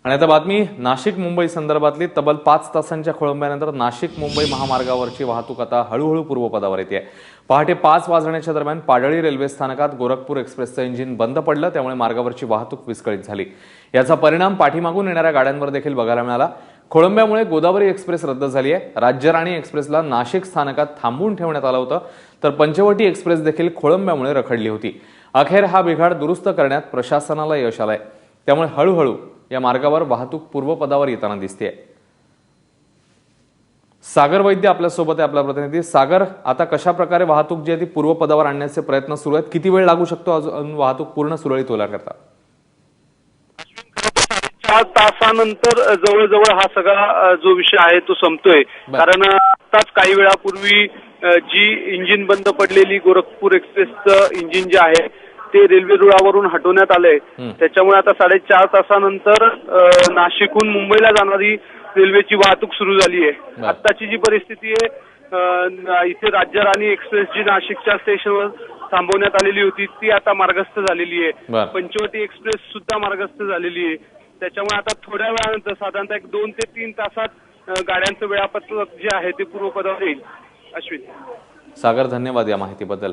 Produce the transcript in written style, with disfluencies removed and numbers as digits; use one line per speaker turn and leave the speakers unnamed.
आणि आता बातमी नाशिक मुंबई संदर्भातली तब्बल 5 तासांच्या खोळंब्यानंतर नाशिक मुंबई महामार्गावरची वाहतूक आता हळूहळू पूर्वपदावर येते आहे। पहाटे 5 वाजण्याच्या दरम्यान पाडळी रेल्वे स्थानकात गोरखपूर एक्सप्रेसचं इंजिन बंद पडलं, त्यामुळे मार्गावरची वाहतूक विस्कळीत झाली। याचा परिणाम पाठीमागून येणाऱ्या गाड्यांवर देखील बघायला मिळाला। खोळंब्यामुळे गोदावरी एक्सप्रेस रद्द झाली आहे। राज्यराणी एक्सप्रेसला नाशिक स्थानकात थांबवून ठेवण्यात आलं होतं, तर पंचवटी एक्सप्रेस देखील खोळंब्यामुळे रखडली होती। अखेर हा बिघाड दुरुस्त करण्यात प्रशासनाला यश आलंय, त्यामुळे हळूहळू या मार्गावर वाहतूक पूर्वपदावर येताना दिसते। सागर वैद्य आपल्या सोबत आहे, आपला प्रतिनिधी। सागर, आता कशा प्रकारे वाहतूक जी आहे ती पूर्वपदावर आणण्याचे प्रयत्न सुरू आहेत? किती वेळ लागू शकतो अजून वाहतूक पूर्ण सुरळीत होण्याकरता?
4 तासानंतर जवळजवळ हा सगळा जो विषय आहे तो संपतोय। कारण आताच काही वेळापूर्वी जी इंजिन बंद पडलेली गोरखपूर एक्सप्रेसचं इंजिन जे आहे ते रेल्वे रुळावरून हटवण्यात आलंय। त्याच्यामुळे आता 4.5 तासानंतर नाशिकहून मुंबईला जाणारी रेल्वेची वाहतूक सुरू झाली आहे। आताची जी परिस्थिती आहे, इथे राज्यराणी एक्सप्रेस जी नाशिकच्या स्टेशनवर थांबवण्यात आलेली होती ती आता मार्गस्थ झालेली आहे। पंचवटी एक्सप्रेस सुद्धा मार्गस्थ झालेली आहे। त्याच्यामुळे आता थोड्या वेळानंतर साधारणतः 2 ते 3 तासात गाड्यांचं वेळापत्रक जे आहे ते पूर्वपदावर येईल। अश्विन,
सागर, धन्यवाद या माहितीबद्दल।